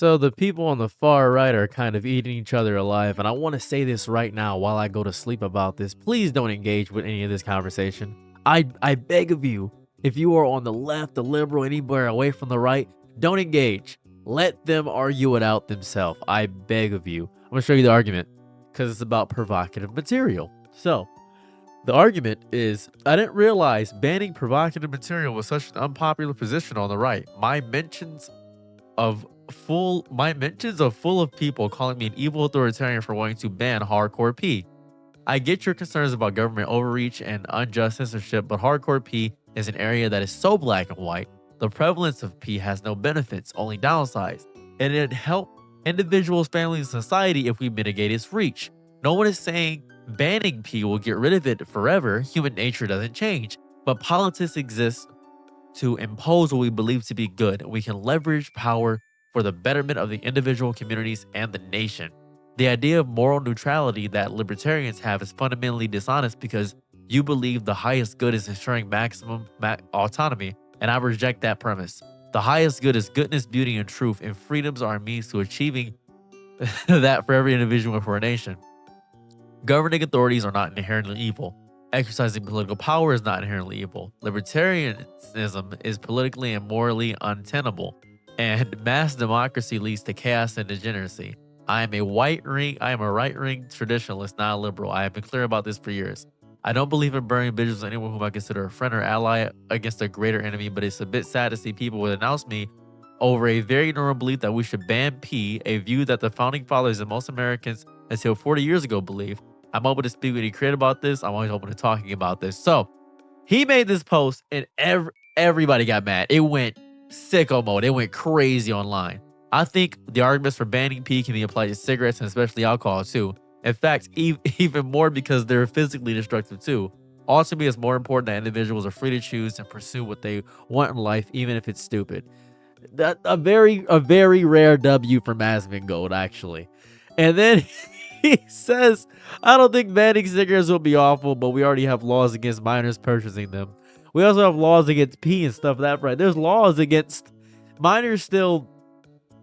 So the people on the far right are kind of eating each other alive, and I want to say this right now while I go to sleep about this. Please don't engage with any of this conversation. I beg of you, if you are on the left, the liberal, anywhere away from the right, don't engage. Let them argue it out themselves. I beg of you. I'm gonna show you the argument because it's about provocative material. So the argument is I didn't realize banning provocative material was such an unpopular position on the right. My mentions of full of people calling me an evil authoritarian for wanting to ban hardcore P. I get your concerns about government overreach and unjust censorship, but hardcore P is an area that is so black and white. The prevalence of P has no benefits, only downsides, and it help individuals, families, and society if we mitigate its reach. No one is saying banning P will get rid of it forever. Human nature doesn't change, but politics exists to impose what we believe to be good. We can leverage power for the betterment of the individual communities and the nation. The idea of moral neutrality that libertarians have is fundamentally dishonest because you believe the highest good is ensuring maximum autonomy, and I reject that premise. The highest good is goodness, beauty, and truth, and freedoms are a means to achieving that for every individual and for a nation. Governing authorities are not inherently evil. Exercising political power is not inherently evil. Libertarianism is politically and morally untenable, and mass democracy leads to chaos and degeneracy. I am a right-wing traditionalist, not a liberal. I have been clear about this for years. I don't believe in burning bridges with anyone whom I consider a friend or ally against a greater enemy, but it's a bit sad to see people would announce me over a very normal belief that we should ban P, a view that the founding fathers and most Americans until 40 years ago believed. I'm open to speak with you creative about this. I'm always open to talking about this. So he made this post and everybody got mad. It went sicko mode. It went crazy online. I think the arguments for banning P can be applied to cigarettes and especially alcohol too. In fact, even more because they're physically destructive too. Ultimately, it's more important that individuals are free to choose and pursue what they want in life, even if it's stupid. That a very rare W for Masvin Gold, actually. And then he says, I don't think banning cigarettes will be awful, but we already have laws against minors purchasing them. We also have laws against pee and stuff that right. There's laws against minors still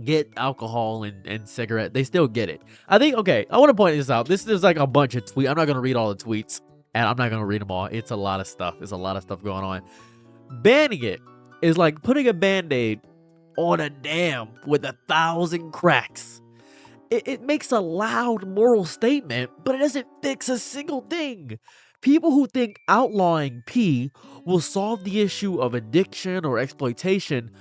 get alcohol and cigarette. They still get it. I think, okay, I want to point this out. This is like a bunch of tweets. I'm not going to read all the tweets, and I'm not going to read them all. It's a lot of stuff. There's a lot of stuff going on. Banning it is like putting a Band-Aid on a dam with 1,000 cracks. It makes a loud moral statement, but it doesn't fix a single thing. People who think outlawing P will solve the issue of addiction or exploitation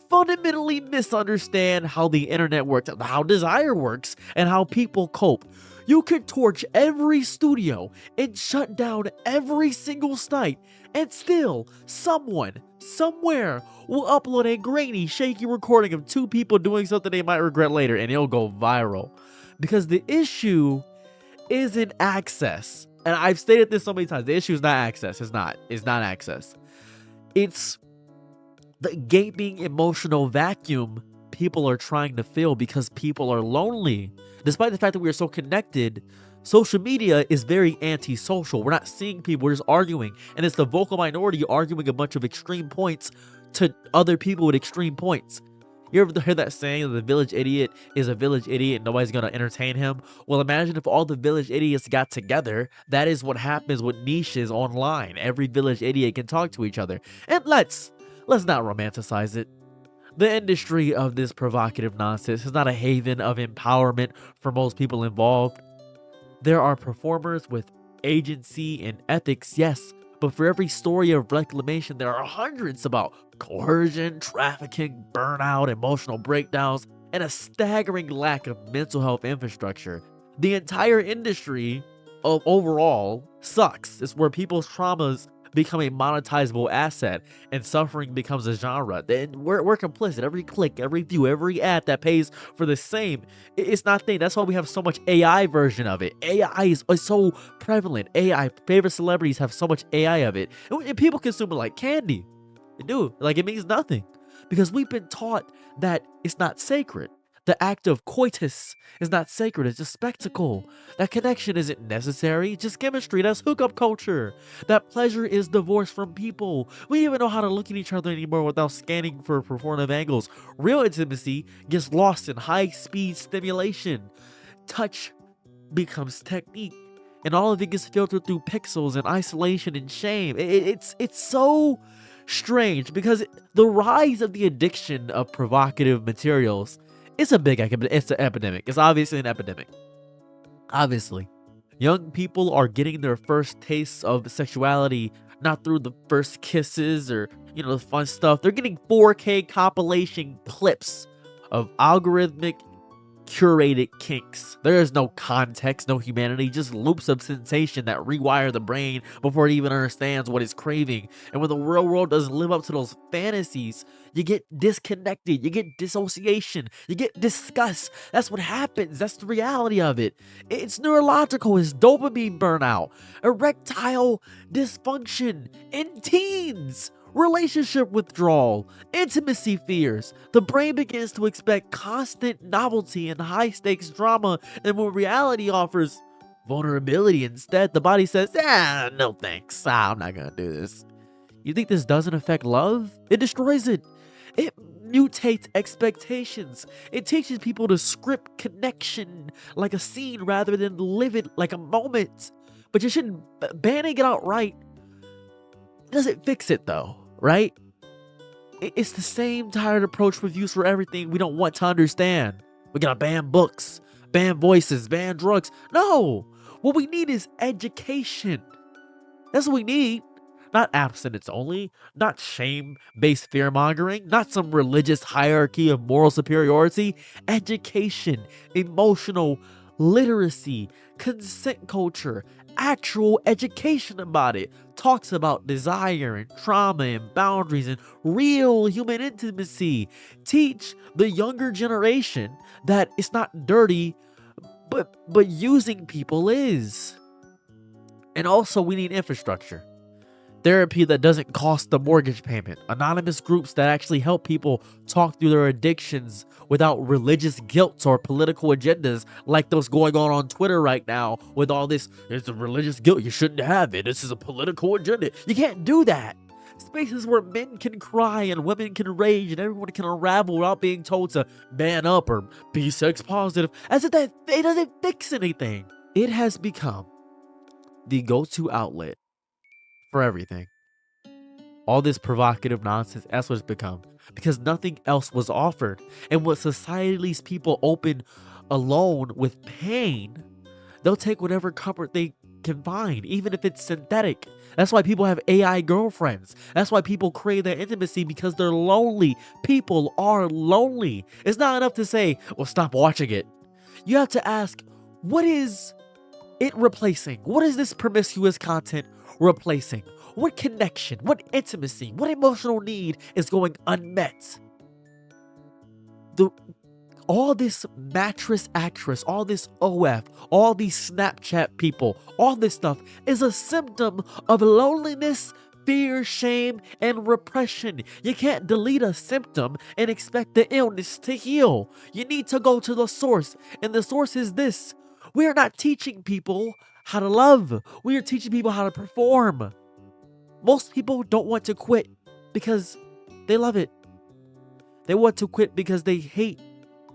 fundamentally misunderstand how the internet works, how desire works, and how people cope. You could torch every studio and shut down every single site, and still someone, somewhere, will upload a grainy, shaky recording of two people doing something they might regret later, and it'll go viral. Because the issue isn't access. And I've stated this so many times. The issue is not access. It's not access. It's the gaping emotional vacuum people are trying to fill because people are lonely. Despite the fact that we are so connected, social media is very antisocial. We're not seeing people, we're just arguing. And it's the vocal minority arguing a bunch of extreme points to other people with extreme points. You ever heard that saying that the village idiot is a village idiot and nobody's going to entertain him? Well, imagine if all the village idiots got together. That is what happens with niches online. Every village idiot can talk to each other. And let's not romanticize it. The industry of this provocative nonsense is not a haven of empowerment for most people involved. There are performers with agency and ethics, yes, but for every story of reclamation, there are hundreds about coercion, trafficking, burnout, emotional breakdowns, and a staggering lack of mental health infrastructure. The entire industry of overall sucks. It's where people's traumas become a monetizable asset and suffering becomes a genre. Then we're complicit. Every click, every view, every ad that pays for the same, it's not thing. That's why we have so much AI version of it. AI is so prevalent. AI, favorite celebrities have so much AI of it. And people consume it like candy. They do. Like it means nothing. Because we've been taught that it's not sacred, The act of coitus is not sacred, it's just spectacle. That connection isn't necessary, just chemistry, that's hookup culture. That pleasure is divorced from people. We don't even know how to look at each other anymore without scanning for performative angles. Real intimacy gets lost in high-speed stimulation. Touch becomes technique, and all of it gets filtered through pixels and isolation and shame. It's so strange because the rise of the addiction of provocative materials is a it's an epidemic. It's obviously an epidemic. Obviously, young people are getting their first tastes of sexuality not through the first kisses or the fun stuff. They're getting 4K compilation clips of algorithmic curated kinks. There is no context, no humanity, just loops of sensation that rewire the brain before it even understands what it's craving. And when the real world doesn't live up to those fantasies, you get disconnected, you get dissociation, you get disgust. That's what happens. That's the reality of it. It's neurological, it's dopamine burnout, erectile dysfunction in teens. Relationship withdrawal, intimacy fears. The brain begins to expect constant novelty and high stakes drama, and when reality offers vulnerability instead, the body says, no thanks. I'm not gonna do this. You think this doesn't affect love? It destroys it. It mutates expectations. It teaches people to script connection like a scene rather than live it like a moment. But you shouldn't banning it outright doesn't fix it though, right? It's the same tired approach we've used for everything we don't want to understand. We gotta ban books, ban voices, ban drugs. No! What we need is education. That's what we need. Not abstinence only, not shame-based fear-mongering, not some religious hierarchy of moral superiority. Education, emotional literacy, consent culture, actual education about it. Talks about desire and trauma and boundaries and real human intimacy. Teach the younger generation that it's not dirty, but using people is. And also we need infrastructure. Therapy that doesn't cost the mortgage payment. Anonymous groups that actually help people talk through their addictions without religious guilt or political agendas like those going on Twitter right now with all this, it's a religious guilt, you shouldn't have it, this is a political agenda. You can't do that. Spaces where men can cry and women can rage and everyone can unravel without being told to man up or be sex positive, as if that it doesn't fix anything. It has become the go-to outlet for everything. All this provocative nonsense, that's what it's become. Because nothing else was offered. And what society leaves people open alone with pain, they'll take whatever comfort they can find, even if it's synthetic. That's why people have AI girlfriends. That's why people crave their intimacy, because they're lonely. People are lonely. It's not enough to say, well, stop watching it. You have to ask, what is it replacing? What is this promiscuous content replacing? What connection, what intimacy, what emotional need is going unmet? All this mattress actress, all this OF, all these Snapchat people, all this stuff is a symptom of loneliness, fear, shame, and repression. You can't delete a symptom and expect the illness to heal. You need to go to the source, and the source is this. We are not teaching people how to love. We are teaching people how to perform. Most people don't want to quit because they love it. They want to quit because they hate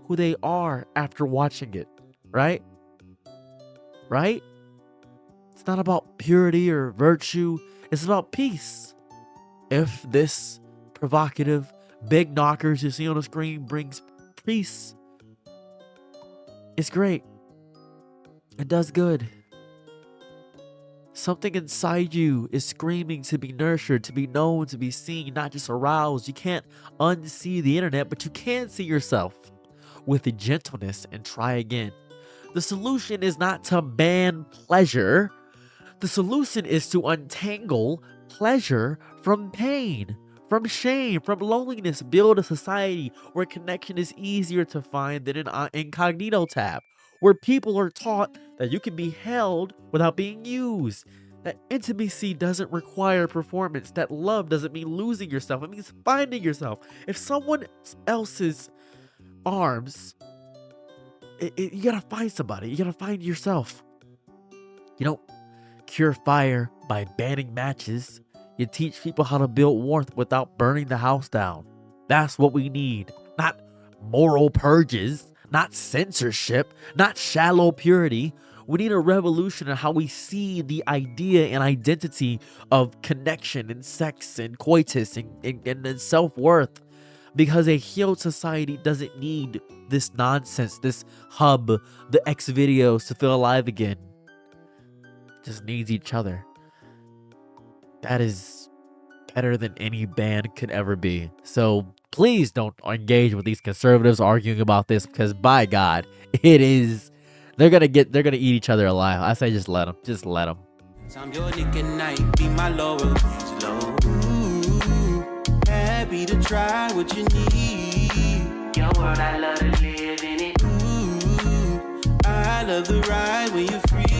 who they are after watching it, right? Right? It's not about purity or virtue. It's about peace. If this provocative big knockers you see on the screen brings peace, it's great. It does good. Something inside you is screaming to be nurtured, to be known, to be seen, not just aroused. You can't unsee the internet, but you can see yourself with gentleness and try again. The solution is not to ban pleasure. The solution is to untangle pleasure from pain, from shame, from loneliness. Build a society where connection is easier to find than an incognito tab, where people are taught that you can be held without being used, that intimacy doesn't require performance, that love doesn't mean losing yourself, it means finding yourself. If someone else's arms You gotta find somebody. You gotta find yourself. You don't cure fire by banning matches. You teach people how to build warmth without burning the house down. That's what we need. Not moral purges, not censorship, not shallow purity. We need a revolution in how we see the idea and identity of connection and sex and coitus and self-worth. Because a healed society doesn't need this nonsense, this hub, the X videos to feel alive again. It just needs each other. That is better than any band could ever be. So please don't engage with these conservatives arguing about this, because by God, it is, they're gonna eat each other alive. I say just let them. I'm your Nick and night, be my Laurel. Slow. Ooh, happy to try what you need. Your world, I love to live in it. Ooh, I love the ride when you're free.